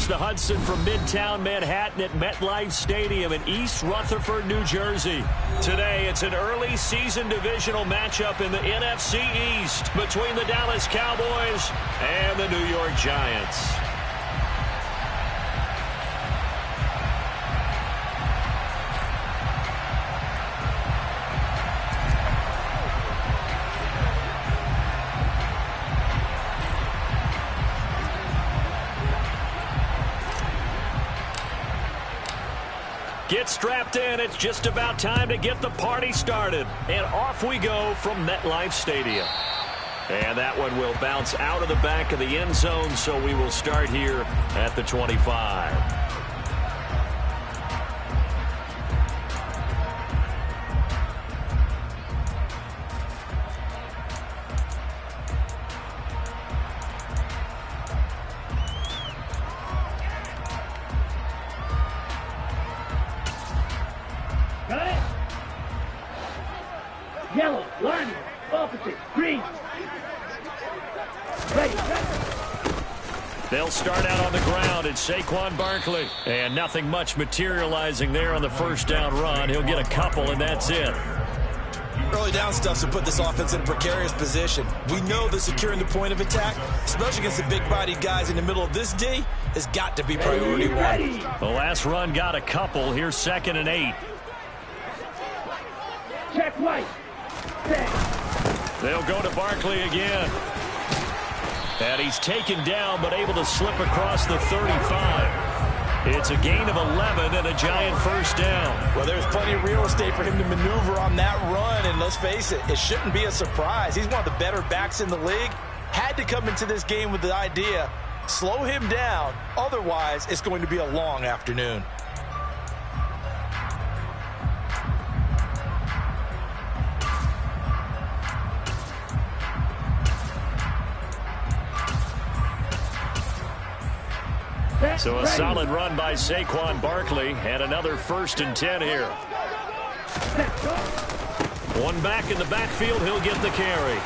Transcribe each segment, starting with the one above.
the Hudson from Midtown Manhattan at MetLife Stadium in East Rutherford, New Jersey. Today, it's an early season divisional matchup in the NFC East between the Dallas Cowboys and the New York Giants. Get strapped in. It's just about time to get the party started. And off we go from MetLife Stadium. And that one will bounce out of the back of the end zone, so we will start here at the 25. Yellow, line, opposite, green. Ready. They'll start out on the ground. It's Saquon Barkley. And nothing much materializing there on the first down run. He'll get a couple, and that's it. Early down stuff to put this offense in a precarious position. We know that securing the point of attack, especially against the big-bodied guys in the middle of this D, has got to be priority one. The last run got a couple. Here's 2nd and 8. Check white. They'll go to Barkley again. And he's taken down, but able to slip across the 35. It's a gain of 11 and a Giant first down. Well, there's plenty of real estate for him to maneuver on that run, and let's face it, it shouldn't be a surprise. He's one of the better backs in the league. Had to come into this game with the idea, slow him down, otherwise it's going to be a long afternoon. So a solid run by Saquon Barkley and another 1st and 10 here. One back in the backfield, he'll get the carry.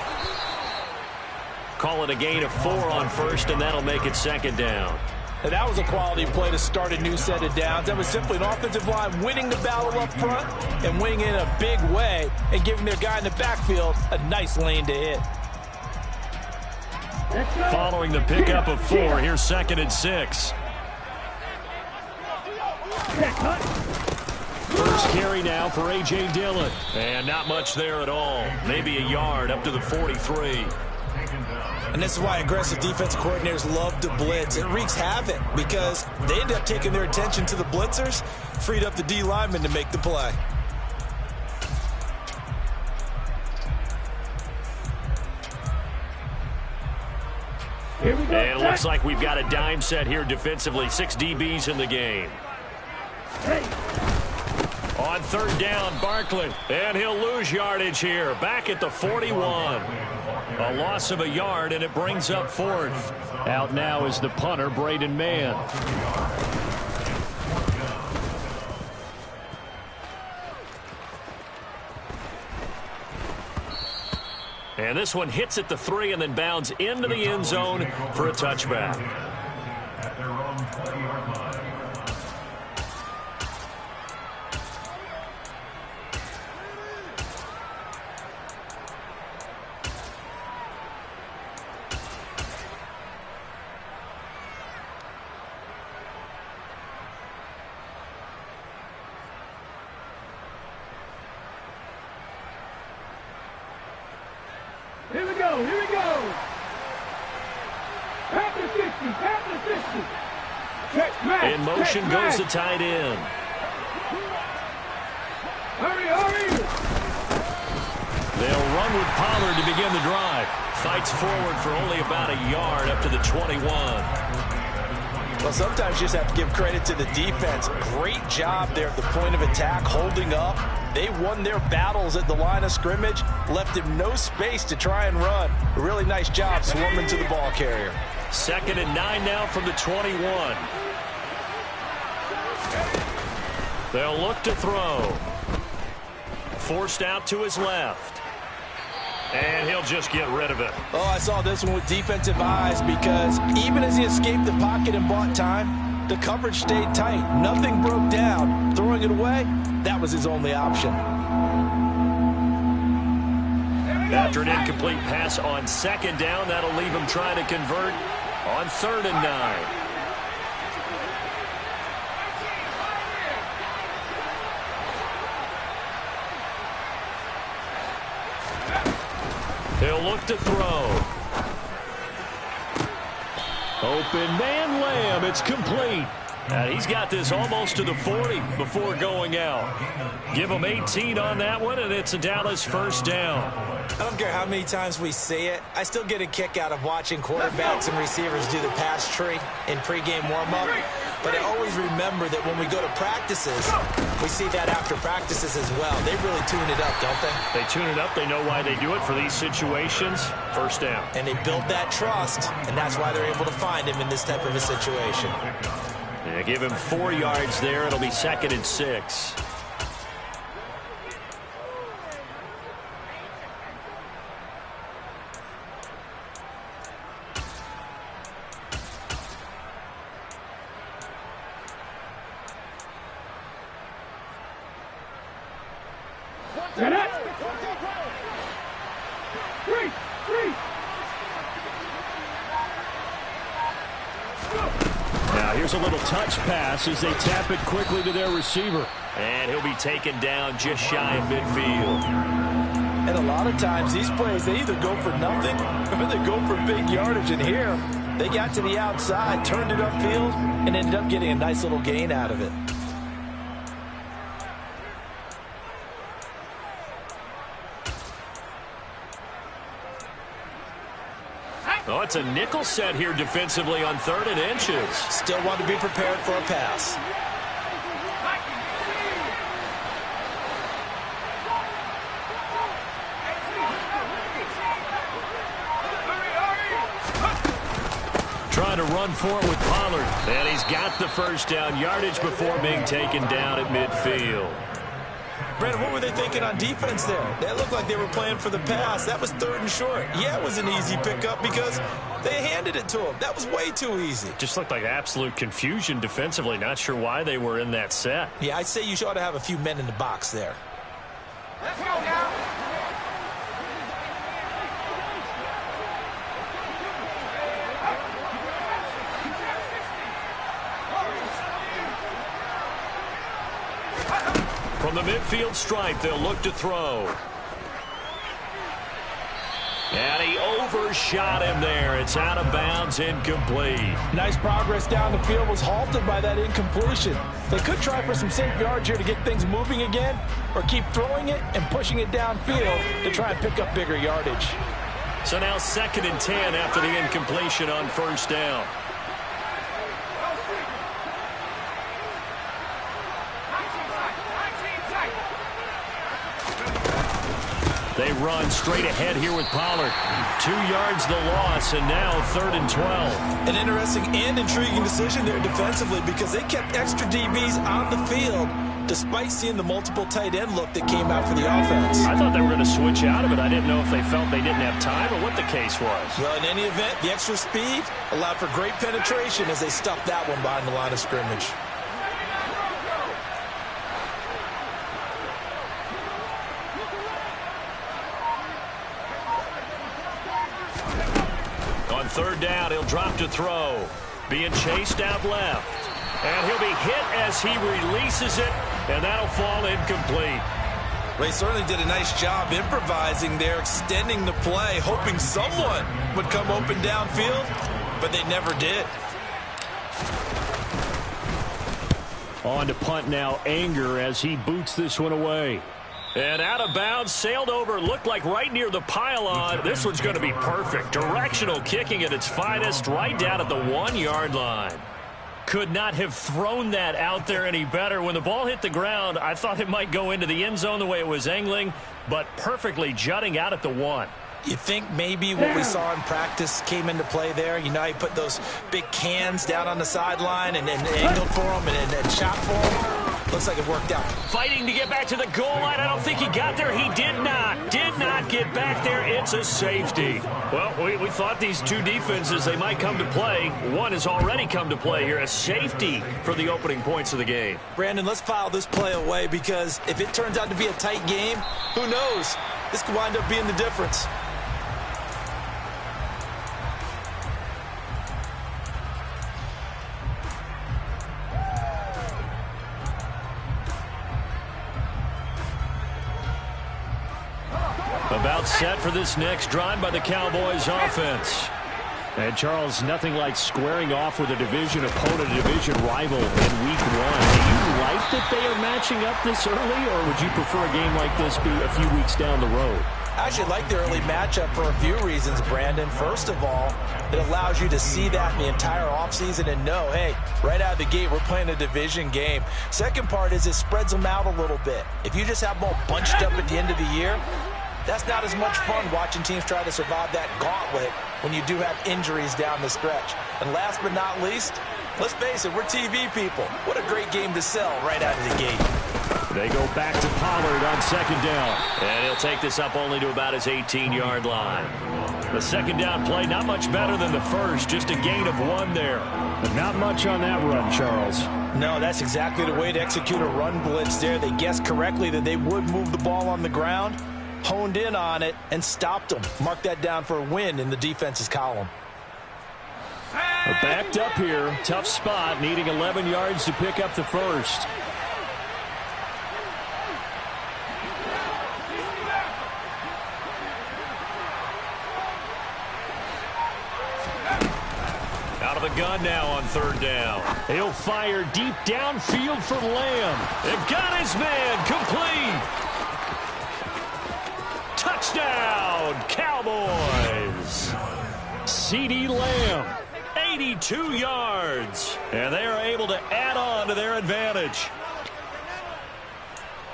Call it a gain of 4 on first, and that'll make it 2nd down. And that was a quality play to start a new set of downs. That was simply an offensive line winning the battle up front and winning in a big way and giving their guy in the backfield a nice lane to hit. Following the pickup of 4, here's 2nd and 6. First carry now for A.J. Dillon. And not much there at all. Maybe a yard up to the 43. And this is why aggressive defensive coordinators love to blitz. It wreaks havoc because they end up taking their attention to the blitzers, freed up the D lineman to make the play. And it looks like we've got a dime set here defensively. 6 DBs in the game. On 3rd down, Barkley. And he'll lose yardage here. Back at the 41. A loss of a yard, and it brings up 4th. Out now is the punter, Braden Mann. And this one hits at the 3 and then bounds into the end zone for a touchback. Here we go, here we go. At the 60, at the 60. Check, match, In motion check, goes match. the tight end. Hurry, hurry. They'll run with Pollard to begin the drive. Fights forward for only about a yard up to the 21. Well, sometimes you just have to give credit to the defense. Great job there at the point of attack, holding up. They won their battles at the line of scrimmage, left him no space to try and run. A really nice job swarming to the ball carrier. 2nd and 9 now from the 21. They'll look to throw. Forced out to his left. And he'll just get rid of it. Oh, I saw this one with defensive eyes because even as he escaped the pocket and bought time, The coverage stayed tight. Nothing broke down. Throwing it away, that was his only option. After an incomplete pass on second down, that'll leave him trying to convert on 3rd and 9. He'll look to throw. Open man, Lamb. It's complete. And he's got this almost to the 40 before going out. Give him 18 on that one, and it's a Dallas first down. I don't care how many times we say it. I still get a kick out of watching quarterbacks and receivers do the pass tree in pregame warm-up. But I always remember that when we go to practices, we see that after practices as well. They really tune it up, don't they? They tune it up. They know why they do it for these situations. First down. And they build that trust, and that's why they're able to find him in this type of a situation. Yeah, give him 4 yards there. It'll be 2nd and 6. Now here's a little touch pass as they tap it quickly to their receiver. And he'll be taken down just shy of midfield. And a lot of times these plays, they either go for nothing or they go for big yardage. And here, they got to the outside, turned it upfield, and ended up getting a nice little gain out of it. Oh, it's a nickel set here defensively on 3rd and inches. Still want to be prepared for a pass. Trying to run for it with Pollard. And he's got the first down yardage before being taken down at midfield. Brandon, what were they thinking on defense there? They looked like they were playing for the pass. That was 3rd and short. Yeah, it was an easy pickup because they handed it to him. That was way too easy. Just looked like absolute confusion defensively. Not sure why they were in that set. Yeah, I'd say you ought to have a few men in the box there. Let's go now. From the midfield stripe, they'll look to throw. And he overshot him there. It's out of bounds, incomplete. Nice progress down the field, was halted by that incompletion. They could try for some safe yards here to get things moving again, or keep throwing it and pushing it downfield to try and pick up bigger yardage. So now 2nd and 10 after the incompletion on first down. They run straight ahead here with Pollard. 2 yards the loss, and now 3rd and 12. An interesting and intriguing decision there defensively because they kept extra DBs on the field despite seeing the multiple tight end look that came out for the offense. I thought they were going to switch out of it. I didn't know if they felt they didn't have time or what the case was. Well, in any event, the extra speed allowed for great penetration as they stuffed that one behind the line of scrimmage. On 3rd down, he'll drop to throw. Being chased out left. And he'll be hit as he releases it, and that'll fall incomplete. Well, he certainly did a nice job improvising there, extending the play, hoping someone would come open downfield, but they never did. On to punt now, Anger, as he boots this one away. And out of bounds, sailed over, looked like right near the pylon. This one's going to be perfect. Directional kicking at its finest, right down at the 1-yard line. Could not have thrown that out there any better. When the ball hit the ground, I thought it might go into the end zone the way it was angling, but perfectly jutting out at the 1. You think maybe what we saw in practice came into play there? You know, he put those big cans down on the sideline and angled for them and shot for them. Looks like it worked out. Fighting to get back to the goal line. I don't think he got there. He did not. Did not get it back there. It's a safety. Well, we thought these two defenses, they might come to play. One has already come to play here. A safety for the opening points of the game. Brandon, let's file this play away because if it turns out to be a tight game, who knows? This could wind up being the difference. About set for this next drive by the Cowboys offense. And Charles, nothing like squaring off with a division opponent, a division rival in week 1. Do you like that they are matching up this early, or would you prefer a game like this be a few weeks down the road? I actually like the early matchup for a few reasons, Brandon. First of all, it allows you to see that in the entire offseason and know, hey, right out of the gate, we're playing a division game. Second part is it spreads them out a little bit. If you just have them all bunched up at the end of the year, that's not as much fun watching teams try to survive that gauntlet when you do have injuries down the stretch. And last but not least, let's face it, we're TV people. What a great game to sell right out of the gate. They go back to Pollard on second down. And he'll take this up only to about his 18-yard line. The second down play, not much better than the first, just a gain of 1 there. But not much on that run, Charles. No, that's exactly the way to execute a run blitz there. They guessed correctly that they would move the ball on the ground, honed in on it, and stopped them. Mark that down for a win in the defense's column. We're backed up here. Tough spot, needing 11 yards to pick up the first. Out of the gun now on third down. He'll fire deep downfield for Lamb. They've got his man complete. Touchdown, Cowboys. CeeDee Lamb, 82 yards. And they are able to add on to their advantage.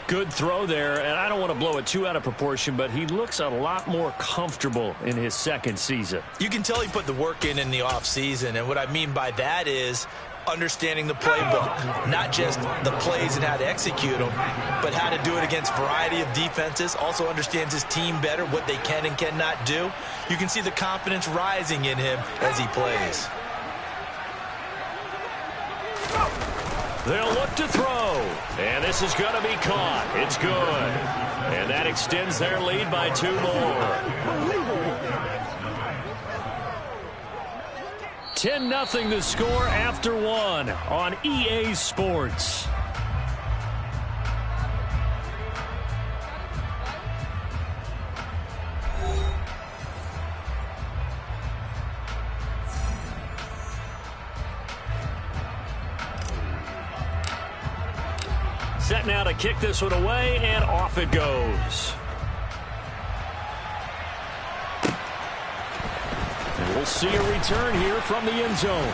Good throw there, and I don't want to blow it too out of proportion, but he looks a lot more comfortable in his second season. You can tell he put the work in the offseason, and what I mean by that is understanding the playbook, not just the plays and how to execute them, but how to do it against a variety of defenses. Also understands his team better, what they can and cannot do. You can see the confidence rising in him as he plays. They'll look to throw, and this is going to be caught. It's good, and that extends their lead by 2 more. 10-0 the score after 1 on EA Sports. Set now to kick this one away, and off it goes. And we'll see a return here from the end zone.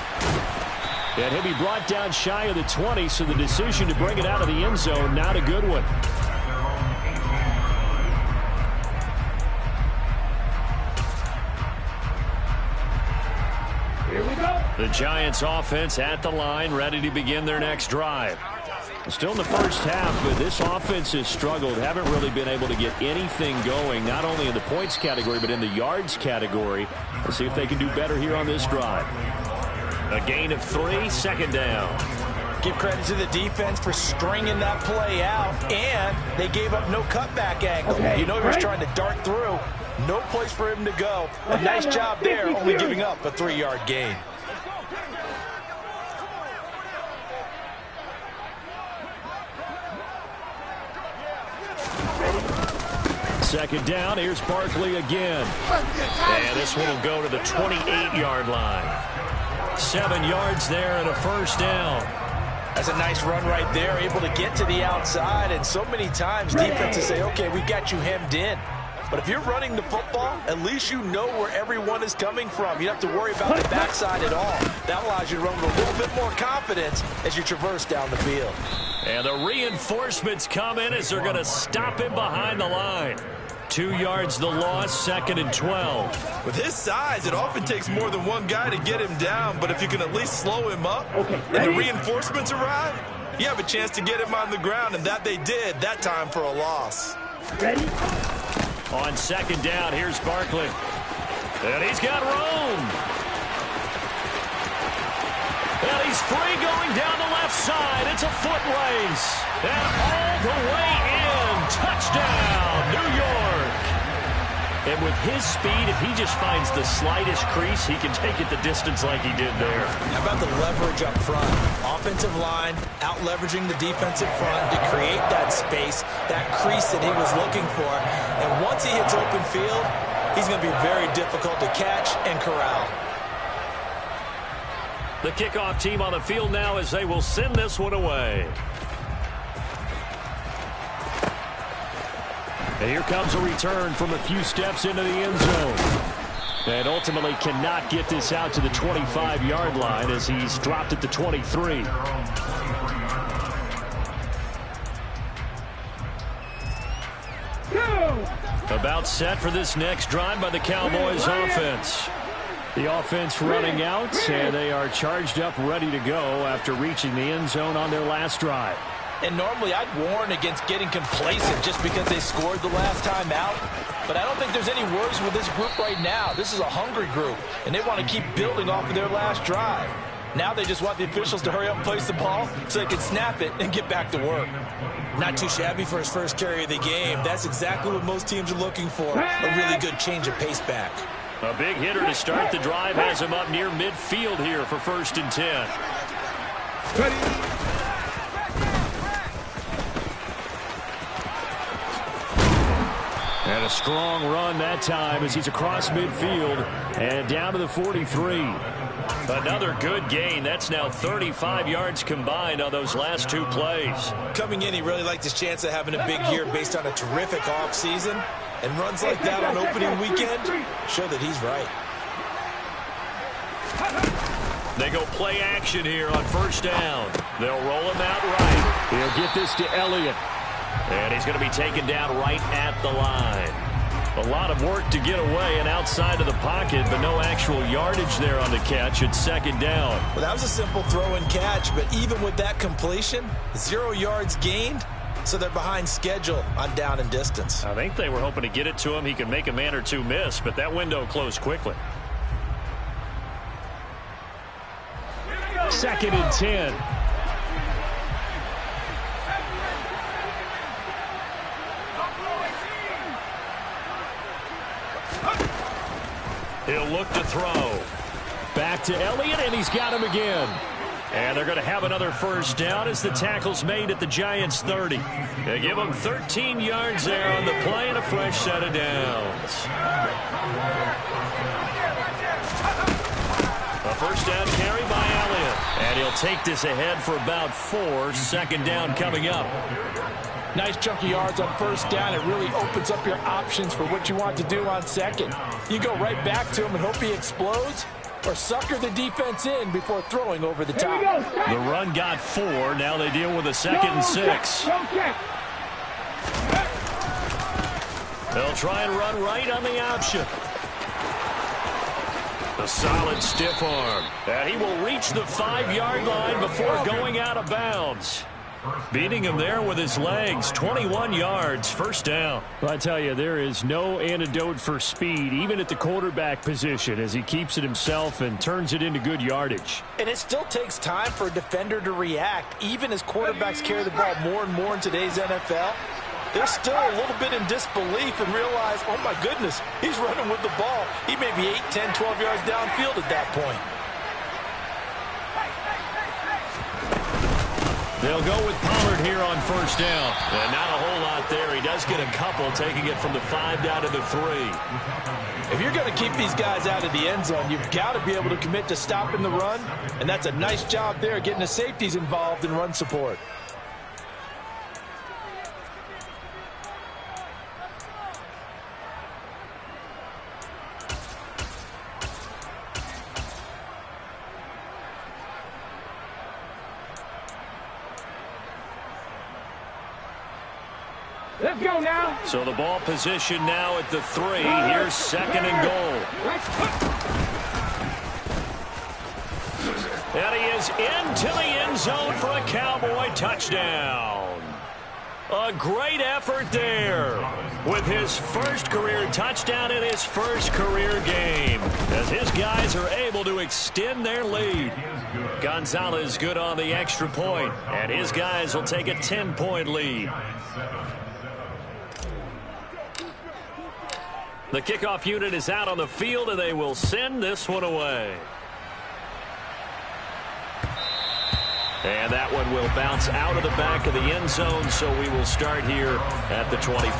And he'll be brought down shy of the 20, so the decision to bring it out of the end zone, not a good one. Here we go. The Giants offense at the line, ready to begin their next drive. Still in the first half, but this offense has struggled. Haven't really been able to get anything going, not only in the points category, but in the yards category. Let's see if they can do better here on this drive. A gain of 3, second down. Give credit to the defense for stringing that play out, and they gave up no cutback angle. Okay, you know he was trying to dart through. No place for him to go. A nice job there, only giving up a 3-yard gain. Second down, here's Barkley again. And this one will go to the 28-yard line. 7 yards there and a first down. That's a nice run right there, able to get to the outside. And so many times defenses say, okay, we got you hemmed in. But if you're running the football, at least you know where everyone is coming from. You don't have to worry about the backside at all. That allows you to run with a little bit more confidence as you traverse down the field. And the reinforcements come in as they're going to stop him behind the line. 2 yards the loss, 2nd and 12. With his size, it often takes more than one guy to get him down, but if you can at least slow him up and the reinforcements arrive, you have a chance to get him on the ground, and that they did that time for a loss. Ready? On second down, here's Barkley. And he's got room. And he's free going down the left side. It's a foot race. And all the way in. Touchdown, New York. And with his speed, if he just finds the slightest crease, he can take it the distance like he did there. How about the leverage up front? Offensive line out-leveraging the defensive front to create that space, that crease that he was looking for. And once he hits open field, he's going to be very difficult to catch and corral. The kickoff team on the field now as they will send this one away. And here comes a return from a few steps into the end zone. And ultimately cannot get this out to the 25-yard line as he's dropped at the 23. About set for this next drive by the Cowboys offense. The offense running out, and they are charged up, ready to go after reaching the end zone on their last drive. And normally I'd warn against getting complacent just because they scored the last time out. But I don't think there's any worries with this group right now. This is a hungry group, and they want to keep building off of their last drive. Now they just want the officials to hurry up and place the ball so they can snap it and get back to work. Not too shabby for his first carry of the game. That's exactly what most teams are looking for, a really good change of pace back. A big hitter to start the drive has him up near midfield here for 1st and 10. And a strong run that time as he's across midfield and down to the 43. Another good gain. That's now 35 yards combined on those last two plays. Coming in, he really liked his chance of having a big year based on a terrific offseason. And runs like that on opening weekend show that he's right. They go play action here on 1st down. They'll roll him out right. He'll get this to Elliott. And he's going to be taken down right at the line. A lot of work to get away and outside of the pocket, but no actual yardage there on the catch at 2nd down. Well, that was a simple throw and catch, but even with that completion, 0 yards gained. So they're behind schedule on down and distance. I think they were hoping to get it to him. He could make a man or two miss, but that window closed quickly. 2nd and 10. He'll look to throw. Back to Elliott, and he's got him again. And they're going to have another 1st down as the tackle's made at the Giants' 30. They give them 13 yards there on the play and a fresh set of downs. A 1st down carry by Elliott. And he'll take this ahead for about 4. 2nd down coming up. Nice chunky yards on 1st down. It really opens up your options for what you want to do on 2nd. You go right back to him and hope he explodes, or sucker the defense in before throwing over the top. The run got 4. Now they deal with a 2nd and 6. They'll try and run right on the option. A solid stiff arm. And he will reach the 5-yard line before going out of bounds. Beating him there with his legs. 21 yards, 1st down. Well, I tell you, there is no antidote for speed, even at the quarterback position, as he keeps it himself and turns it into good yardage. And it still takes time for a defender to react, even as quarterbacks carry the ball more and more in today's NFL. They're still a little bit in disbelief and realize, oh my goodness, he's running with the ball. He may be 8, 10, 12 yards downfield at that point. They'll go with Pollard here on 1st down. And not a whole lot there. He does get a couple, taking it from the 5 down to the 3. If you're going to keep these guys out of the end zone, you've got to be able to commit to stopping the run. And that's a nice job there, getting the safeties involved in run support. Let's go now. So the ball position now at the 3. Here's 2nd and goal. And he is into the end zone for a Cowboy touchdown. A great effort there with his first career touchdown in his first career game as his guys are able to extend their lead. Gonzalez good on the extra point, and his guys will take a 10-point lead. The kickoff unit is out on the field, and they will send this one away. And that one will bounce out of the back of the end zone, so we will start here at the 25.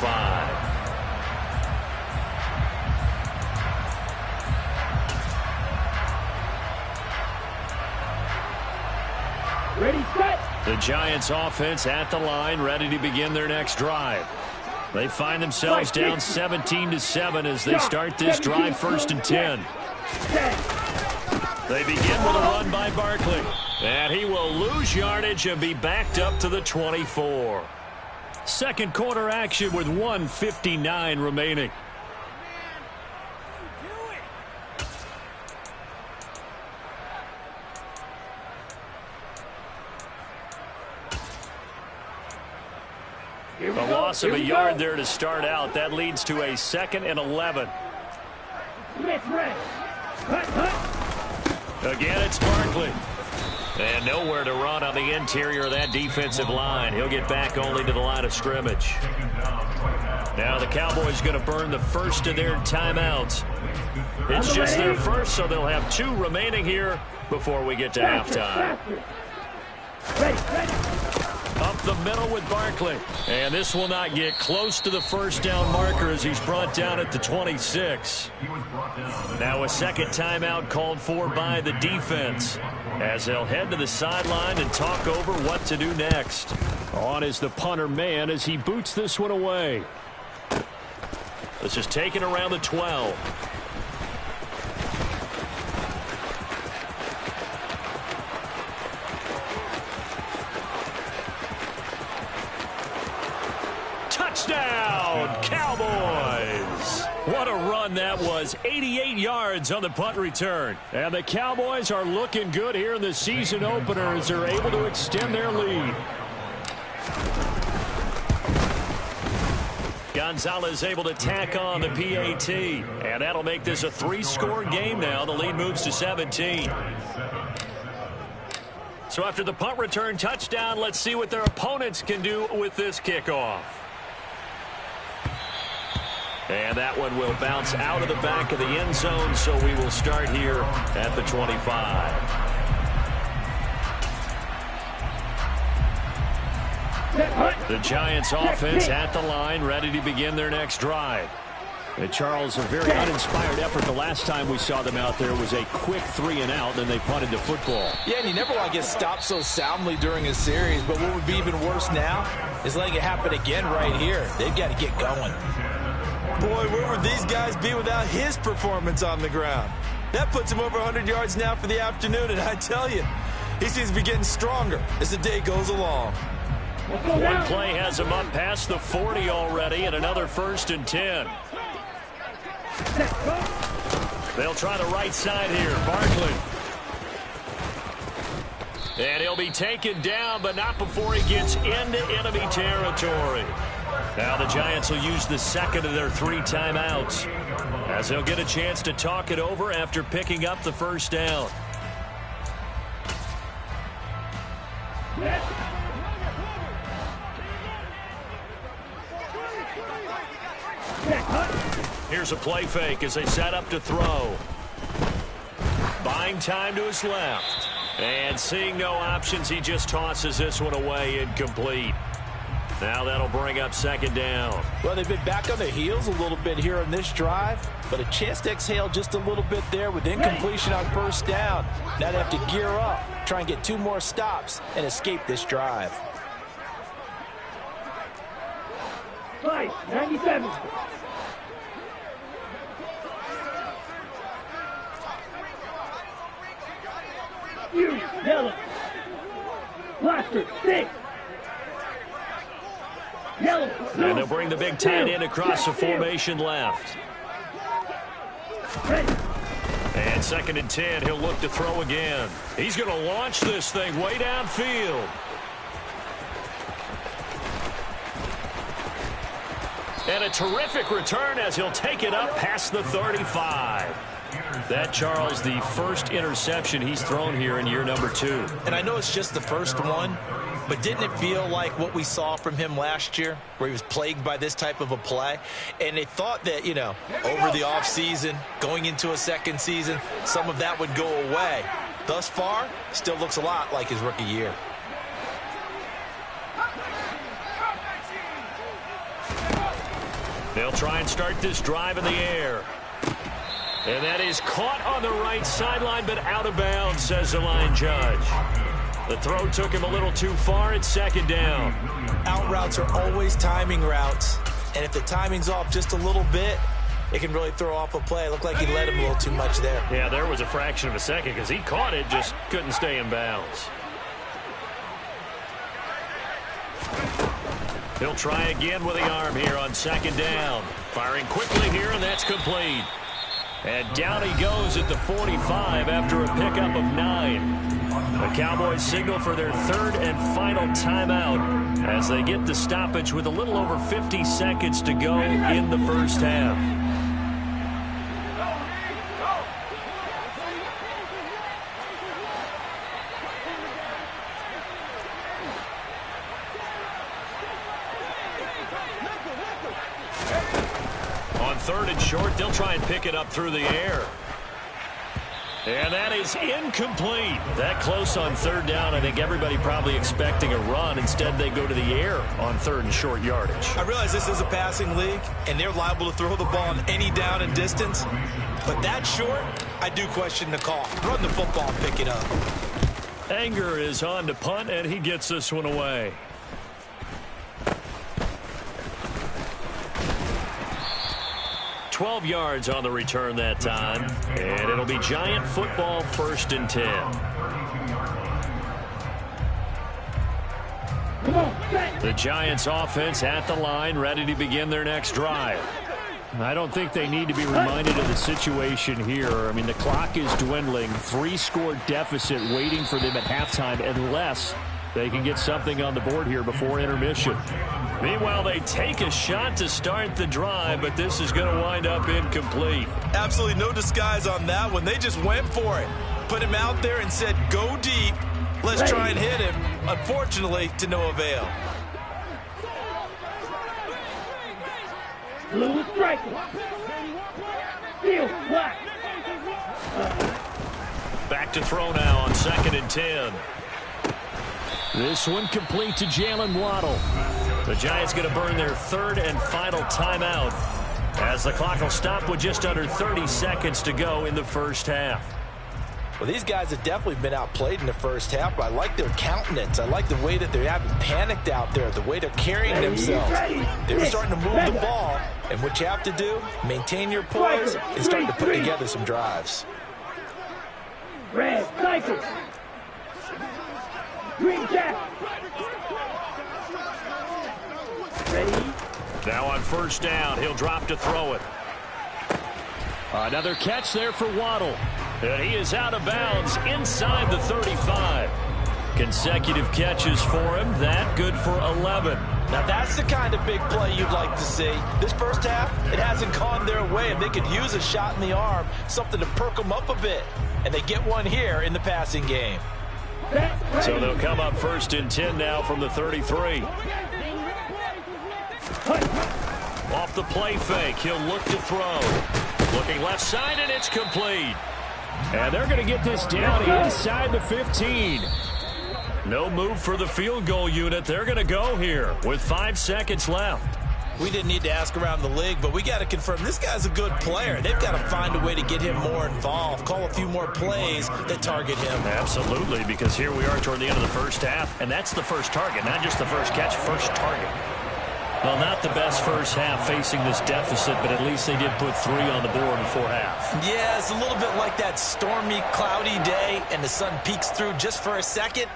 Ready, set. The Giants offense at the line, ready to begin their next drive. They find themselves down 17-7 as they start this drive, 1st and 10. They begin with a run by Barkley. And he will lose yardage and be backed up to the 24. Second quarter action with 1:59 remaining. A loss of a yard there to start out. That leads to a 2nd and 11. Again, it's Barkley. And nowhere to run on the interior of that defensive line. He'll get back only to the line of scrimmage. Now the Cowboys going to burn the first of their timeouts. It's just their first, so they'll have 2 remaining here before we get to halftime. Up the middle with Barkley. And this will not get close to the first down marker as he's brought down at the 26. Now a second timeout called for by the defense as they'll head to the sideline and talk over what to do next. On is the punter man as he boots this one away. This is taken around the 12. Touchdown, Cowboys! What a run that was. 88 yards on the punt return. And the Cowboys are looking good here in the season opener as they're able to extend their lead. Gonzalez able to tack on the PAT. And that'll make this a 3-score game now. The lead moves to 17. So after the punt return touchdown, let's see what their opponents can do with this kickoff. And that one will bounce out of the back of the end zone, so we will start here at the 25. The Giants offense at the line, ready to begin their next drive. And Charles, a very uninspired effort the last time we saw them out there was a quick 3-and-out, then they punted the football. Yeah, and you never want to get stopped so soundly during a series, but what would be even worse now is letting it happen again right here. They've got to get going. Boy, where would these guys be without his performance on the ground? That puts him over 100 yards now for the afternoon, and I tell you, he seems to be getting stronger as the day goes along. One play has him up past the 40 already, and another 1st and 10. They'll try the right side here. Barkley. And he'll be taken down, but not before he gets into enemy territory. Now the Giants will use the second of their 3 timeouts as they'll get a chance to talk it over after picking up the first down. Here's a play fake as they set up to throw. Buying time to his left. And seeing no options, he just tosses this one away, incomplete. Now that'll bring up 2nd down. Well, they've been back on their heels a little bit here on this drive, but a chance to exhale just a little bit there with incompletion on 1st down. Now they have to gear up, try and get 2 more stops, and escape this drive. 97. You, yellow. Blaster, 6. Yellow. And they'll bring the big tight end across the formation left. And 2nd and 10, he'll look to throw again. He's going to launch this thing way downfield. And a terrific return as he'll take it up past the 35. That, Charles, the first interception he's thrown here in year number 2. And I know it's just the first one, but didn't it feel like what we saw from him last year, where he was plagued by this type of a play? And they thought that, you know, over the offseason, going into a second season, some of that would go away. Thus far, still looks a lot like his rookie year. They'll try and start this drive in the air. And that is caught on the right sideline, but out of bounds, says the line judge. The throw took him a little too far. It's second down. Out routes are always timing routes. And if the timing's off just a little bit, it can really throw off a play. It looked like he led him a little too much there. Yeah, there was a fraction of a second because he caught it, just couldn't stay in bounds. He'll try again with the arm here on second down. Firing quickly here, and that's complete. And down he goes at the 45 after a pickup of 9. The Cowboys signal for their third and final timeout as they get the stoppage with a little over 50 seconds to go in the first half. Third and short, they'll try and pick it up through the air. And that is incomplete. That close on third down. I think everybody probably expecting a run. Instead, they go to the air on third and short yardage. I realize this is a passing league, and they're liable to throw the ball on any down and distance. But that short, I do question the call. Run the football and pick it up. Anger is on to punt, and he gets this one away. $12 yards on the return that time, and it'll be Giant football, 1st and 10. The Giants offense at the line, ready to begin their next drive. I don't think they need to be reminded of the situation here. I mean, the clock is dwindling. 3-score deficit waiting for them at halftime unless they can get something on the board here before intermission. Meanwhile, they take a shot to start the drive, but this is going to wind up incomplete. Absolutely no disguise on that one. They just went for it. Put him out there and said, go deep. Let's try and hit him. Unfortunately, to no avail. Blue striker. Field black. Back to throw now on 2nd and 10. This one complete to Jalen Waddle. The Giants going to burn their third and final timeout as the clock will stop with just under 30 seconds to go in the first half. Well, these guys have definitely been outplayed in the first half, but I like their countenance. I like the way that they haven't panicked out there, the way they're carrying themselves. They're starting to move the ball, and what you have to do, maintain your poise and start to put together some drives. Red cycle. Green jack. Ready? Now on 1st down, he'll drop to throw it. Another catch there for Waddle. And he is out of bounds inside the 35. Consecutive catches for him. That good for 11. Now that's the kind of big play you'd like to see. This first half, it hasn't gone their way, and they could use a shot in the arm, something to perk them up a bit. And they get one here in the passing game. So they'll come up 1st and 10 now from the 33. Off the play fake, he'll look to throw. Looking left side, and it's complete. And they're going to get this down inside the 15. No move for the field goal unit. They're going to go here with 5 seconds left. We didn't need to ask around the league, but we got to confirm this guy's a good player. They've got to find a way to get him more involved, call a few more plays that target him. Absolutely, because here we are toward the end of the first half, and that's the first target, not just the first catch, first target. Well, not the best first half facing this deficit, but at least they did put 3 on the board before half. Yeah, it's a little bit like that stormy, cloudy day, and the sun peeks through just for a second.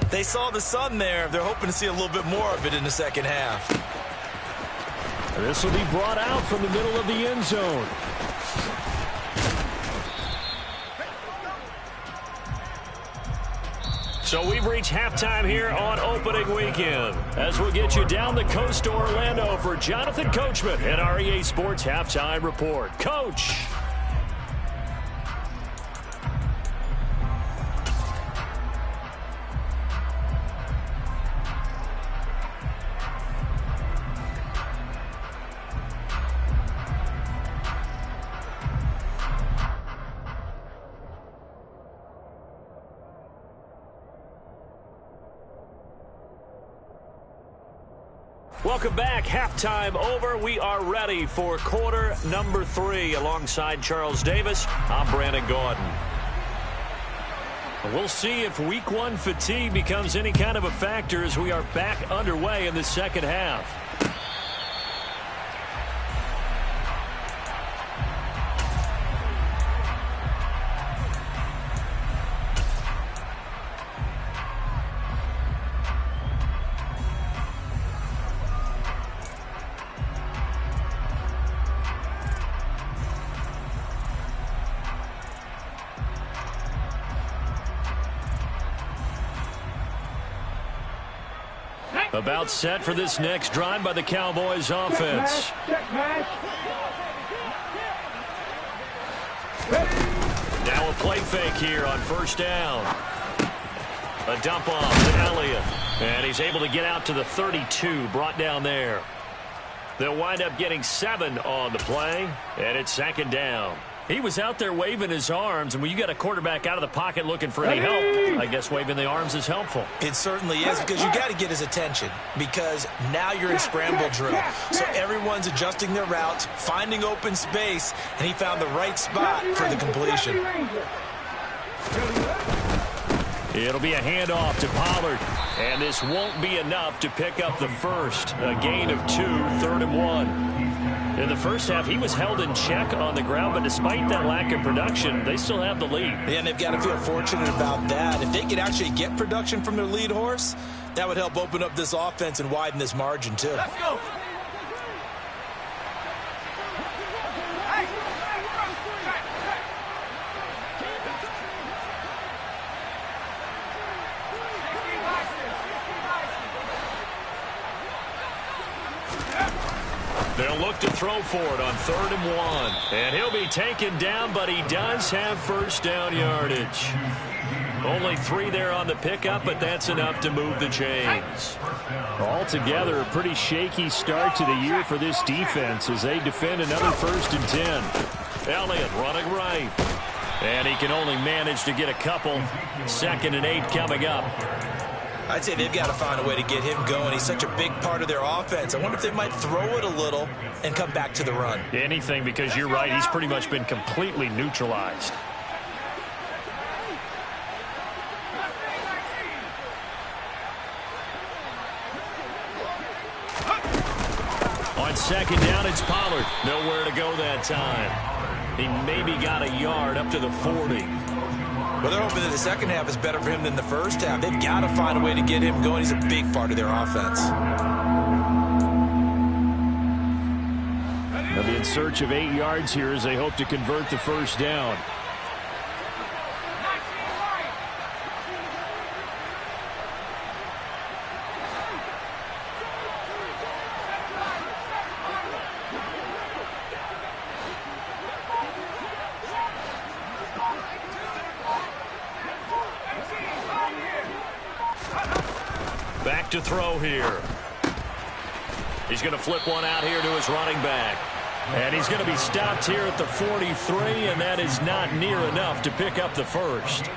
They saw the sun there. They're hoping to see a little bit more of it in the second half. This will be brought out from the middle of the end zone. So we've reached halftime here on opening weekend as we'll get you down the coast to Orlando for Jonathan Coachman and our EA Sports Halftime Report. Coach. Welcome back. Halftime over. We are ready for quarter number 3. Alongside Charles Davis, I'm Brandon Gaudin. We'll see if week 1 fatigue becomes any kind of a factor as we are back underway in the second half. About set for this next drive by the Cowboys offense. Now a play fake here on first down. A dump off to Elliott. And he's able to get out to the 32, brought down there. They'll wind up getting 7 on the play, and it's second down. He was out there waving his arms, and when you got a quarterback out of the pocket looking for any help, I guess waving the arms is helpful. It certainly is, because you got to get his attention, because now you're in scramble drill. So everyone's adjusting their routes, finding open space, and he found the right spot for the completion. It'll be a handoff to Pollard, and this won't be enough to pick up the first. A gain of 2, 3rd and 1. In the first half, he was held in check on the ground, but despite that lack of production, they still have the lead. Yeah, and they've got to feel fortunate about that. If they could actually get production from their lead horse, that would help open up this offense and widen this margin, too. Let's go. They'll look to throw for it on 3rd and 1. And he'll be taken down, but he does have first down yardage. Only 3 there on the pickup, but that's enough to move the chains. Altogether, a pretty shaky start to the year for this defense as they defend another 1st and 10. Elliott running right. And he can only manage to get a couple. 2nd and 8 coming up. I'd say they've got to find a way to get him going. He's such a big part of their offense. I wonder if they might throw it a little and come back to the run. Anything, because you're right. He's pretty much been completely neutralized. On 2nd down, it's Pollard. Nowhere to go that time. He maybe got a yard up to the 40. Well, they're hoping that the second half is better for him than the first half. They've got to find a way to get him going. He's a big part of their offense. They'll be in search of 8 yards here as they hope to convert the first down. Back to throw here. He's going to flip one out here to his running back. And he's going to be stopped here at the 43, and that is not near enough to pick up the first.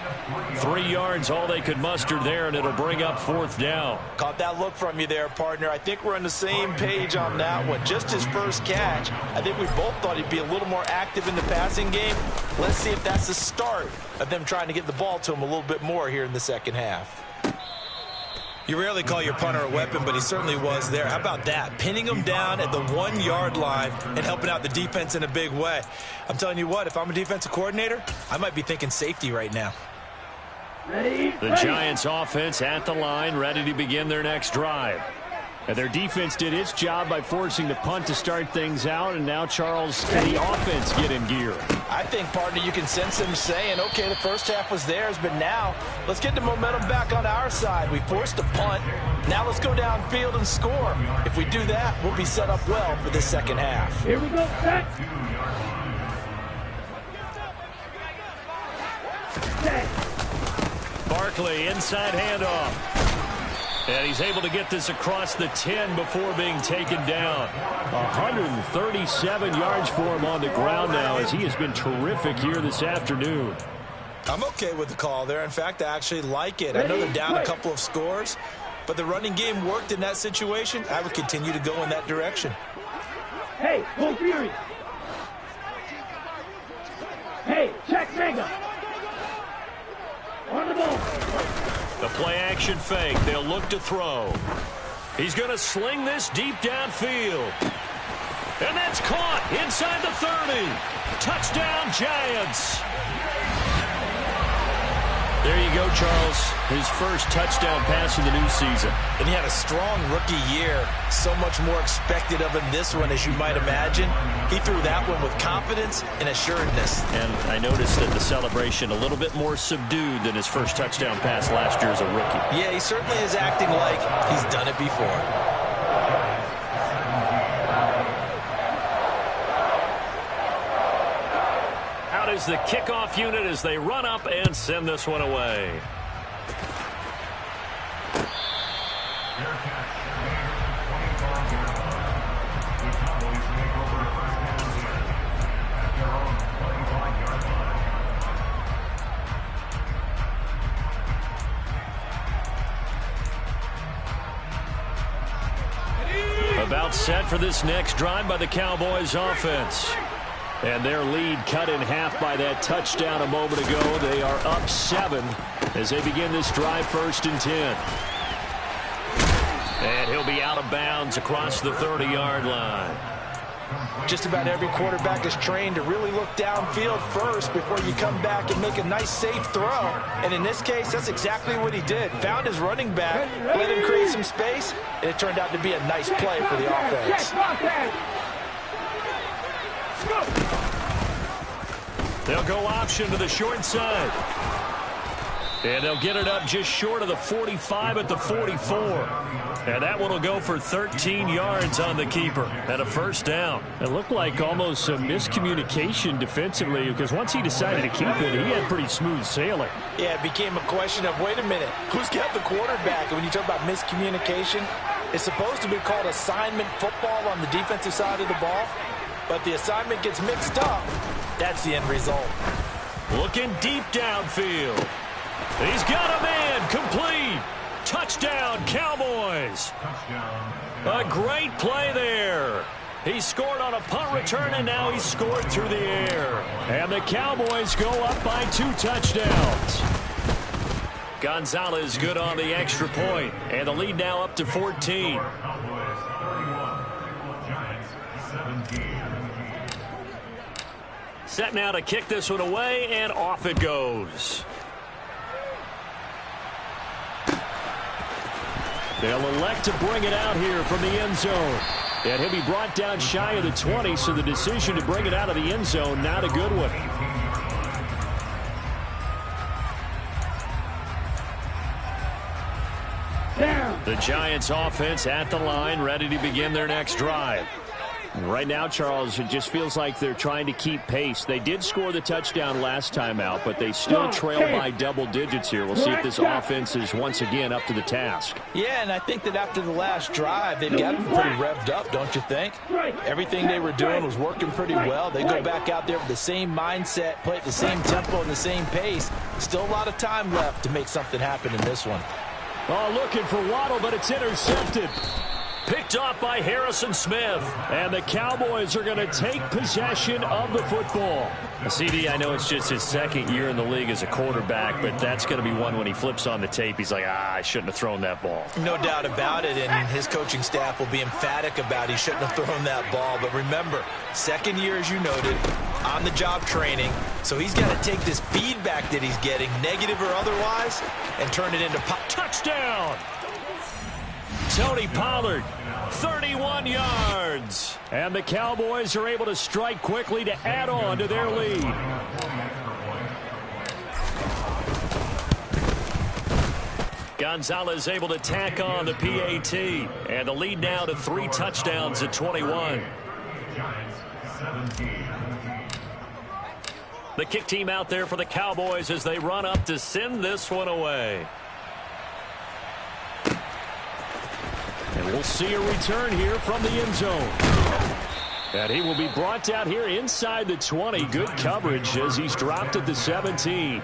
3 yards, all they could muster there, and it'll bring up 4th down. Caught that look from you there, partner. I think we're on the same page on that one. Just his first catch. I think we both thought he'd be a little more active in the passing game. Let's see if that's the start of them trying to get the ball to him a little bit more here in the second half. You rarely call your punter a weapon, but he certainly was there. How about that? Pinning him down at the 1-yard line and helping out the defense in a big way. I'm telling you what, if I'm a defensive coordinator, I might be thinking safety right now. The Giants offense at the line, ready to begin their next drive. And their defense did its job by forcing the punt to start things out, and now Charles and the offense get in gear. I think, partner, you can sense them saying, okay, the first half was theirs, but now let's get the momentum back on our side. We forced a punt. Now let's go downfield and score. If we do that, we'll be set up well for the second half. Here we go, set. Set. Barkley, inside handoff. And he's able to get this across the 10 before being taken down. 137 yards for him on the ground now, as he has been terrific here this afternoon. I'm okay with the call there. In fact, I actually like it. I know they're down a couple of scores, but the running game worked in that situation. I would continue to go in that direction. Hey, go Fury. Hey, check Mega. On the ball. The play-action fake. They'll look to throw. He's going to sling this deep downfield. And that's caught inside the 30. Touchdown, Giants. There you go, Charles. His first touchdown pass of the new season. And he had a strong rookie year. So much more expected of him this one, as you might imagine. He threw that one with confidence and assuredness. And I noticed that the celebration a little bit more subdued than his first touchdown pass last year as a rookie. Yeah, he certainly is acting like he's done it before. Is the kickoff unit as they run up and send this one away. About set for this next drive by the Cowboys offense. And their lead cut in half by that touchdown a moment ago. They are up 7 as they begin this drive, 1st and 10. And he'll be out of bounds across the 30-yard line. Just about every quarterback is trained to really look downfield first before you come back and make a nice, safe throw. And in this case, that's exactly what he did. Found his running back, let him create some space, and it turned out to be a nice play for the offense. They'll go option to the short side. And they'll get it up just short of the 45 at the 44. And that one will go for 13 yards on the keeper and a first down. It looked like almost some miscommunication defensively, because once he decided to keep it, he had pretty smooth sailing. Yeah, it became a question of, wait a minute, who's got the quarterback? And when you talk about miscommunication, it's supposed to be called assignment football on the defensive side of the ball. But the assignment gets mixed up. That's the end result. Looking deep downfield. He's got a man complete. Touchdown, Cowboys. A great play there. He scored on a punt return, and now he's scored through the air. And the Cowboys go up by 2 touchdowns. Gonzalez good on the extra point, and the lead now up to 14. Set now to kick this one away, and off it goes. They'll elect to bring it out here from the end zone. And he'll be brought down shy of the 20, so the decision to bring it out of the end zone, not a good one. Down. The Giants offense at the line, ready to begin their next drive. Right now, Charles, it just feels like they're trying to keep pace. They did score the touchdown last time out, but they still trail by double digits here. We'll see if this offense is once again up to the task. Yeah, and I think that after the last drive, they've got them pretty revved up, don't you think? Everything they were doing was working pretty well. They go back out there with the same mindset, play at the same tempo and the same pace. Still a lot of time left to make something happen in this one. Oh, looking for Waddle, but it's intercepted. Picked off by Harrison Smith. And the Cowboys are going to take possession of the football. CD, I know it's just his second year in the league as a quarterback, but that's going to be one when he flips on the tape. He's like, I shouldn't have thrown that ball. No doubt about it, and his coaching staff will be emphatic about he shouldn't have thrown that ball. But remember, second year, as you noted, on-the-job training. So he's got to take this feedback that he's getting, negative or otherwise, and turn it into touchdown. Tony Pollard, 31 yards. And the Cowboys are able to strike quickly to add on to their lead. Gonzalez able to tack on the PAT. And the lead now to 3 touchdowns at 21. The kick team out there for the Cowboys as they run up to send this one away. And we'll see a return here from the end zone. And he will be brought down here inside the 20. Good coverage as he's dropped at the 17.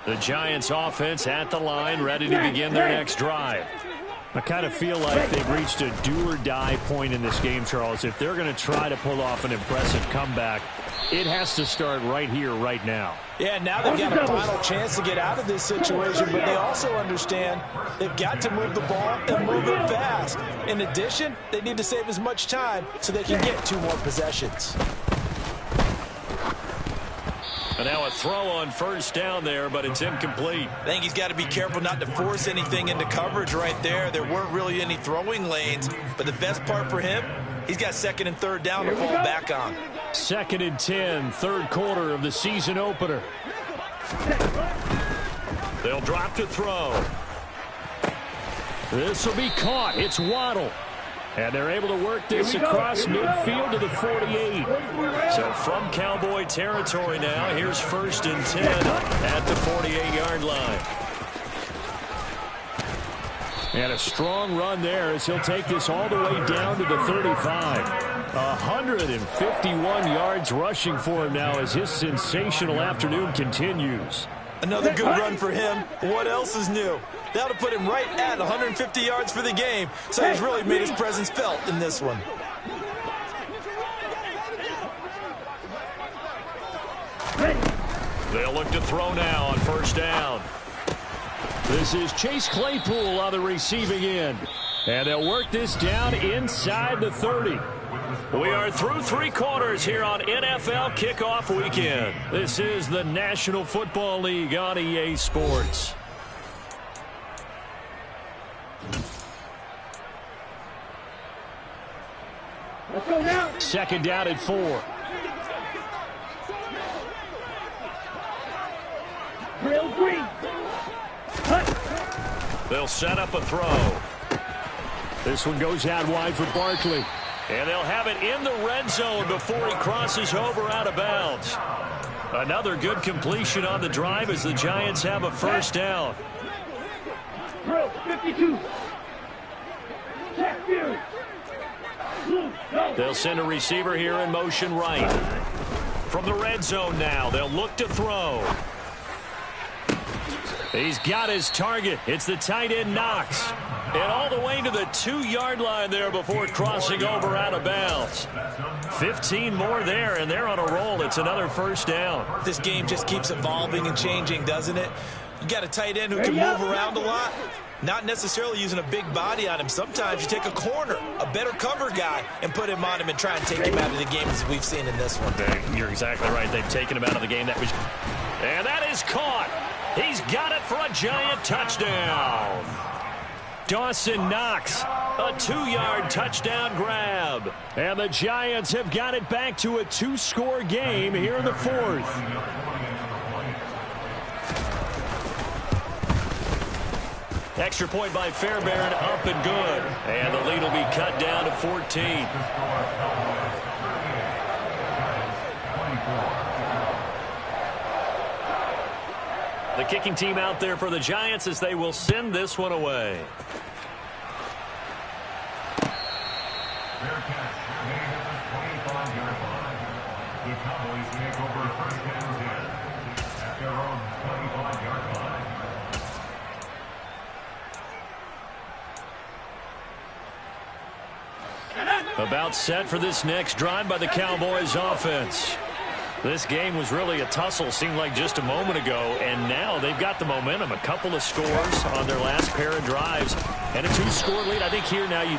The Giants offense at the line, ready to begin their next drive. I kind of feel like they've reached a do-or-die point in this game, Charles. If they're going to try to pull off an impressive comeback, it has to start right here, right now. Yeah, now they've got a final chance to get out of this situation, but they also understand they've got to move the ball and move it fast. In addition, they need to save as much time so they can get 2 more possessions. And now a throw on first down there, but it's incomplete. I think he's got to be careful not to force anything into coverage right there. There weren't really any throwing lanes, but the best part for him, he's got 2nd and 3rd down to fall back on. 2nd and 10, 3rd quarter of the season opener. They'll drop to throw. This will be caught. It's Waddle. And they're able to work this across midfield to the 48. So from Cowboy territory now, here's 1st and 10 at the 48-yard line. And a strong run there as he'll take this all the way down to the 35. 151 yards rushing for him now as his sensational afternoon continues. Another good run for him. What else is new? That'll put him right at 150 yards for the game. So he's really made his presence felt in this one. They'll look to throw now on 1st down. This is Chase Claypool on the receiving end. And they'll work this down inside the 30. We are through 3 quarters here on NFL Kickoff Weekend. This is the National Football League on EA Sports. Let's go now. 2nd down at 4. Drill green. They'll set up a throw. This one goes out wide for Barkley. And they'll have it in the red zone before he crosses over out of bounds. Another good completion on the drive as the Giants have a 1st down. Drill 52. Check here. They'll send a receiver here in motion right. From the red zone now, they'll look to throw. He's got his target. It's the tight end Knox. And all the way to the 2-yard line there before crossing over out of bounds. 15 more there, and they're on a roll. It's another 1st down. This game just keeps evolving and changing, doesn't it? You got a tight end who can move around a lot. Not necessarily using a big body on him. Sometimes you take a corner, a better cover guy, and put him on him and try and take him out of the game as we've seen in this one. You're exactly right. They've taken him out of the game. And that is caught. He's got it for a Giant touchdown. Dawson Knox, a 2-yard touchdown grab. And the Giants have got it back to a 2-score game here in the 4th. Extra point by Fairbairn, up and good. And the lead will be cut down to 14. The kicking team out there for the Giants as they will send this one away. About set for this next drive by the Cowboys offense. This game was really a tussle, seemed like just a moment ago, and now they've got the momentum. A couple of scores on their last pair of drives, and a 2-score lead. I think here now you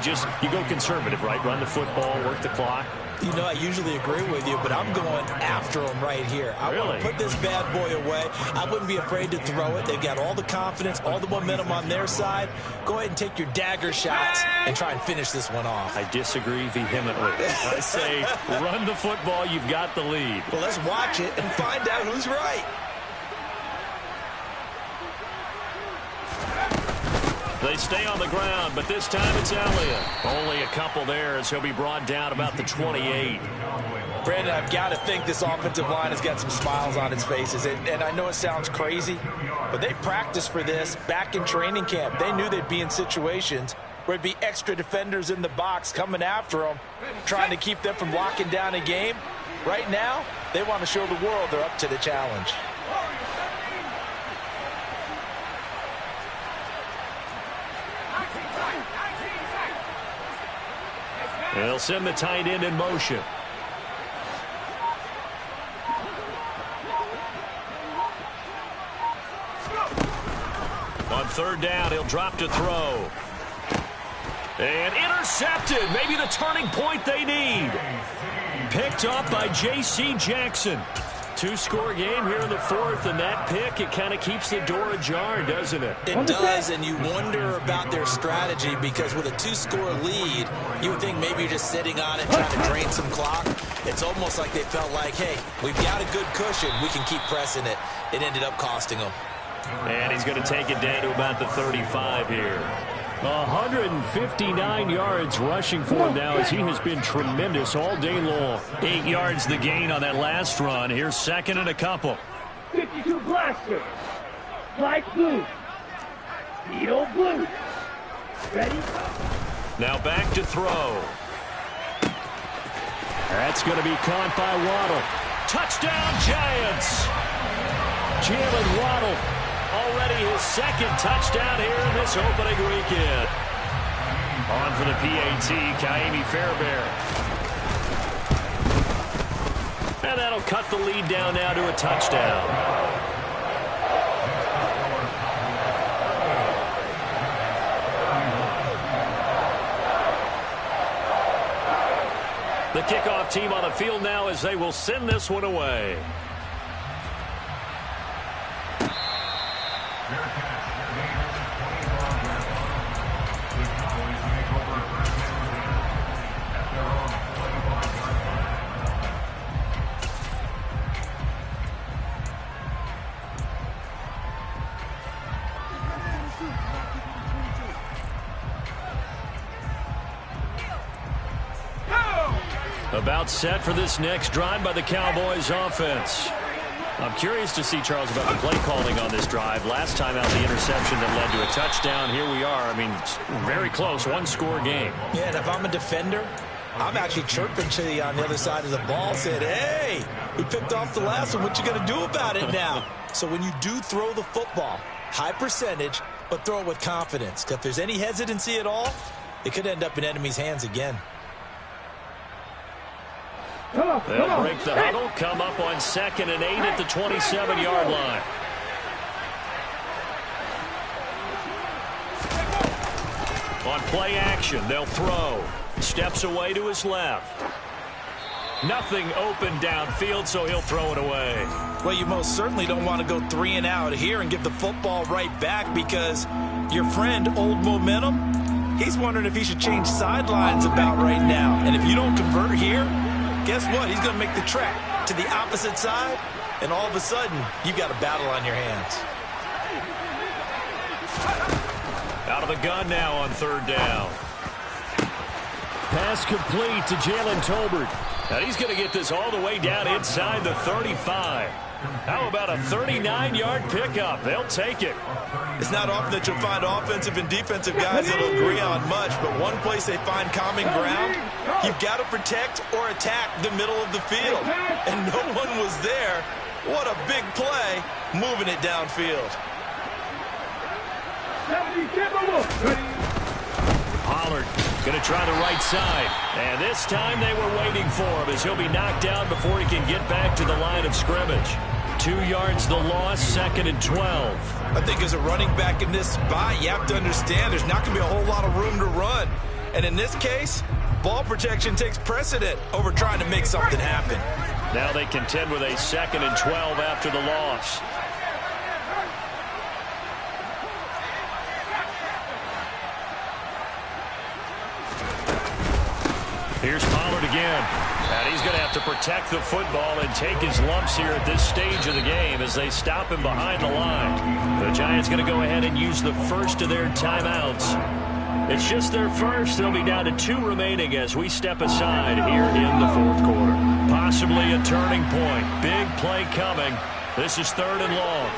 go conservative, right? Run the football, work the clock. You know, I usually agree with you, but I'm going after him right here. I want to put this bad boy away. I wouldn't be afraid to throw it. They've got all the confidence, all the momentum on their side. Go ahead and take your dagger shots and try and finish this one off. I disagree vehemently. I say run the football. You've got the lead. Well, let's watch it and find out who's right. They stay on the ground, but this time it's Elliott. Only a couple there as he'll be brought down about the 28. Brandon, I've got to think this offensive line has got some smiles on its faces. And I know it sounds crazy, but they practiced for this back in training camp. They knew they'd be in situations where there'd be extra defenders in the box coming after them, trying to keep them from locking down a game. Right now, they want to show the world they're up to the challenge. They'll send the tight end in motion. On third down, he'll drop to throw. And intercepted. Maybe the turning point they need. Picked up by J.C. Jackson. Two-score game here in the fourth, and that pick, it kind of keeps the door ajar, doesn't it? It does, and you wonder about their strategy because with a two-score lead, you would think maybe you're just sitting on it trying to drain some clock. It's almost like they felt like, hey, we've got a good cushion. We can keep pressing it. It ended up costing them. And he's going to take it down to about the 35 here. 159 yards rushing for him now as he has been tremendous all day long. 8 yards the gain on that last run. Here's second and a couple. 52 blaster. Light blue. Needle blue. Ready? Now back to throw. That's going to be caught by Waddle. Touchdown, Giants. Jalen Waddle. Already his second touchdown here in this opening weekend. On for the PAT, Ka'imi Fairbairn. And that'll cut the lead down now to a touchdown. The kickoff team on the field now as they will send this one away. About set for this next drive by the Cowboys offense. I'm curious to see, Charles, about the play calling on this drive. Last time out, the interception that led to a touchdown. Here we are. I mean, very close, one-score game. Yeah, and if I'm a defender, I'm actually chirping to you on the other side of the ball, saying, hey, we picked off the last one. What you going to do about it now? So when you do throw the football, high percentage, but throw it with confidence. If there's any hesitancy at all, it could end up in enemy's hands again. They'll break the huddle, come up on 2nd and 8 at the 27-yard line. On play action, they'll throw. Steps away to his left. Nothing open downfield, so he'll throw it away. Well, you most certainly don't want to go 3 and out here and give the football right back because your friend, Old Momentum, he's wondering if he should change sidelines about right now. And if you don't convert here, guess what? He's going to make the trek to the opposite side, and all of a sudden, you've got a battle on your hands. Out of the gun now on 3rd down. Pass complete to Jalen Tolbert. And he's going to get this all the way down inside the 35. How about a 39-yard pickup? They'll take it. It's not often that you'll find offensive and defensive guys that'll agree on much, but one place they find common ground, you've got to protect or attack the middle of the field. And no one was there. What a big play, moving it downfield. Pollard going to try the right side. And this time they were waiting for him as he'll be knocked down before he can get back to the line of scrimmage. 2 yards the loss, 2nd and 12. I think as a running back in this spot, you have to understand there's not going to be a whole lot of room to run. And in this case, ball protection takes precedent over trying to make something happen. Now they contend with a 2nd and 12 after the loss. Here's Pollard again. And he's going to have to protect the football and take his lumps here at this stage of the game as they stop him behind the line. The Giants going to go ahead and use the first of their timeouts. It's just their first. They'll be down to 2 remaining as we step aside here in the 4th quarter. Possibly a turning point. Big play coming. This is 3rd and long.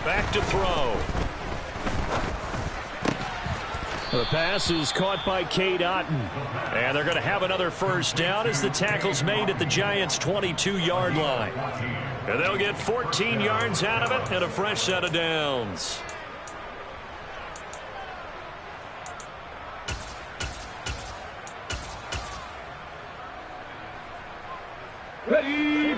Back to throw. The pass is caught by Cade Otton. And they're going to have another first down as the tackle's made at the Giants' 22-yard line. And they'll get 14 yards out of it and a fresh set of downs.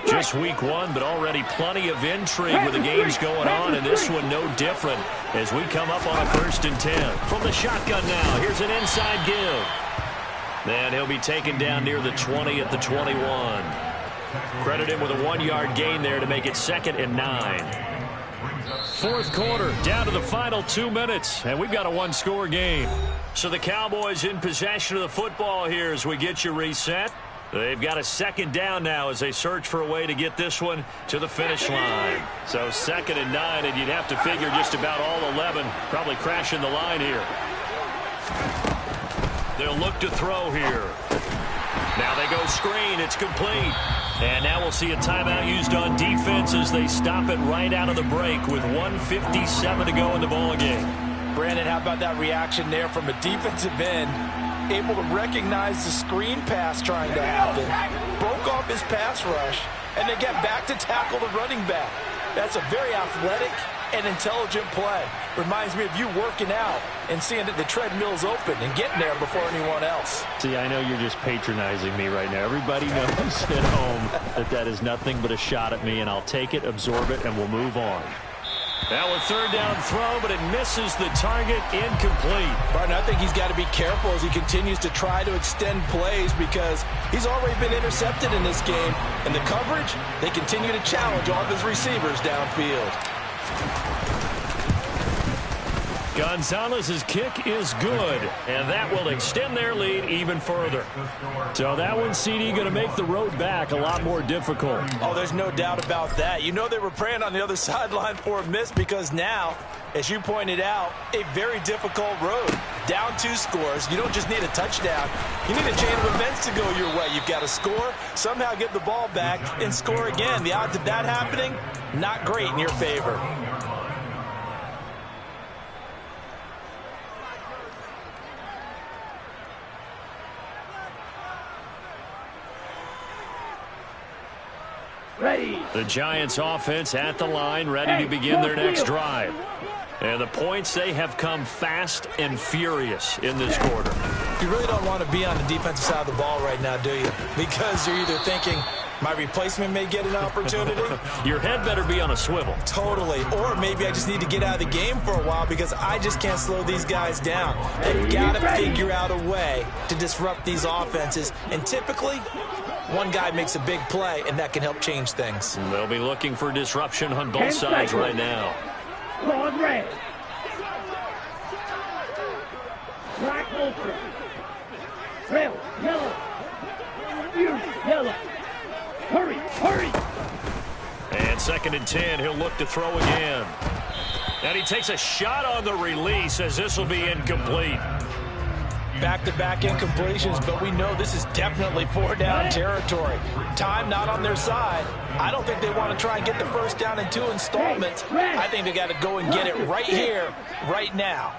Just week 1, but already plenty of intrigue with the games going on, and this one no different as we come up on a 1st and 10. From the shotgun now, here's an inside give. Then he'll be taken down near the 20 at the 21. Credit him with a 1-yard gain there to make it 2nd and 9. 4th quarter, down to the final 2 minutes, and we've got a 1-score game. So the Cowboys in possession of the football here as we get you reset. They've got a 2nd down now as they search for a way to get this one to the finish line. So 2nd and 9, and you'd have to figure just about all 11 probably crashing the line here. They'll look to throw here. Now they go screen. It's complete. And now we'll see a timeout used on defense as they stop it right out of the break with 1:57 to go in the ballgame. Brandon, how about that reaction there from a defensive end? Able to recognize the screen pass trying to happen, broke off his pass rush, and then get back to tackle the running back. That's a very athletic and intelligent play. Reminds me of you working out and seeing that the treadmill's open and getting there before anyone else. See, I know you're just patronizing me right now. Everybody knows at home that is nothing but a shot at me, and I'll take it, absorb it, and we'll move on. Now a 3rd down throw, but it misses the target, incomplete. Barton, I think he's got to be careful as he continues to try to extend plays because he's already been intercepted in this game. And the coverage, they continue to challenge all of his receivers downfield. Gonzalez's kick is good, and that will extend their lead even further. So that one, CD, going to make the road back a lot more difficult. Oh, there's no doubt about that. You know they were praying on the other sideline for a miss because now, as you pointed out, a very difficult road. Down 2 scores. You don't just need a touchdown. You need a chain of events to go your way. You've got to score, somehow get the ball back, and score again. The odds of that happening, not great in your favor. The Giants offense at the line, ready to begin their next drive. And the points, they have come fast and furious in this quarter. You really don't want to be on the defensive side of the ball right now, do you? Because you're either thinking, my replacement may get an opportunity. Your head better be on a swivel. Totally. Or maybe I just need to get out of the game for a while because I just can't slow these guys down. They've got to figure out a way to disrupt these offenses. And typically, one guy makes a big play, and that can help change things. They'll be looking for disruption on both sides right now. Broad red. Black ultra. Red, yellow. Yellow. Hurry, hurry. And 2nd and 10, he'll look to throw again. And he takes a shot on the release as this will be incomplete. Back-to-back incompletions, but we know this is definitely 4-down territory. Time not on their side. I don't think they want to try and get the first down in 2 installments. I think they got to go and get it right here, right now.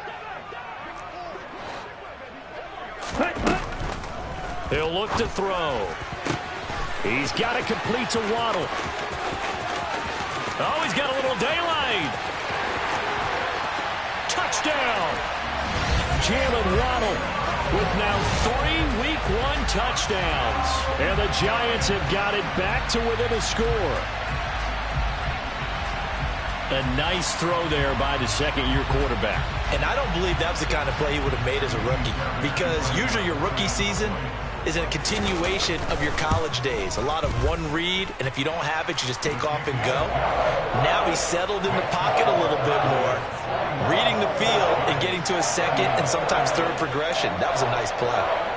He'll look to throw. He's got it complete to Waddle. Oh, he's got a little daylight. Touchdown. Jalen Waddle with now 3 Week 1 touchdowns. And the Giants have got it back to within a score. A nice throw there by the second-year quarterback. And I don't believe that was the kind of play he would have made as a rookie, because usually your rookie season is a continuation of your college days. A lot of one read, and if you don't have it, you just take off and go. Now he's settled in the pocket a little bit more, reading the field and getting to a second and sometimes third progression. That was a nice play.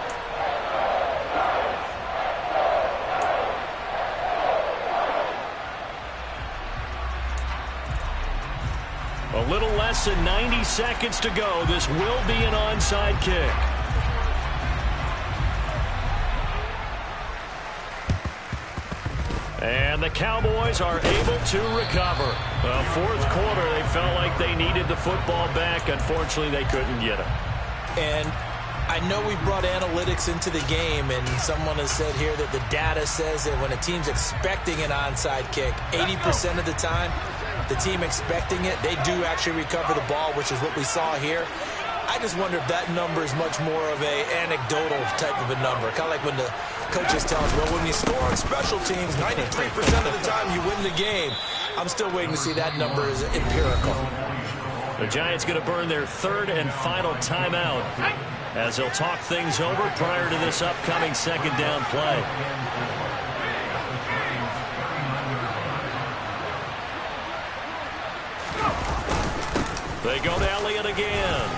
A little less than 90 seconds to go. This will be an onside kick. And the Cowboys are able to recover. Well, fourth quarter, they felt like they needed the football back. Unfortunately, they couldn't get it. And I know we've brought analytics into the game, and someone has said here that the data says that when a team's expecting an onside kick, 80% of the time, the team expecting it, they do actually recover the ball, which is what we saw here. I just wonder if that number is much more of an anecdotal type of a number. Kind of like when the coaches tell us, well, when you score on special teams, 93% of the time you win the game. I'm still waiting to see that number is empirical. The Giants going to burn their third and final timeout as they'll talk things over prior to this upcoming second down play. They go to Elliott again.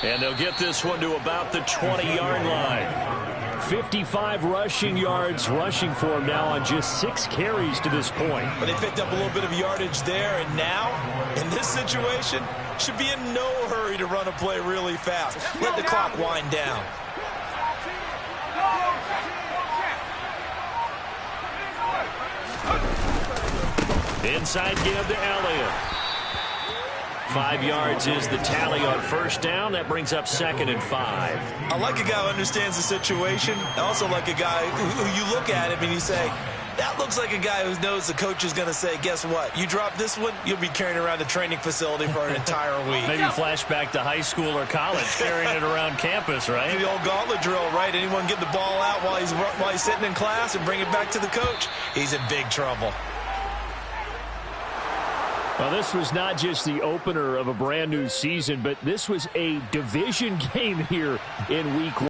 And they'll get this one to about the 20-yard line. 55 rushing yards rushing for him now on just 6 carries to this point. But they picked up a little bit of yardage there, and now, in this situation, should be in no hurry to run a play really fast. Let the clock wind down. Inside give to Elliott. 5 yards is the tally on first down. That brings up 2nd and 5. I like a guy who understands the situation. I also like a guy who you look at him and you say, that looks like a guy who knows the coach is going to say, guess what? You drop this one, you'll be carrying around the training facility for an entire week. Maybe flashback to high school or college, carrying it around campus, right? The old gauntlet drill, right? Anyone get the ball out while he's sitting in class and bring it back to the coach? He's in big trouble. Well, this was not just the opener of a brand new season, but this was a division game here in week 1.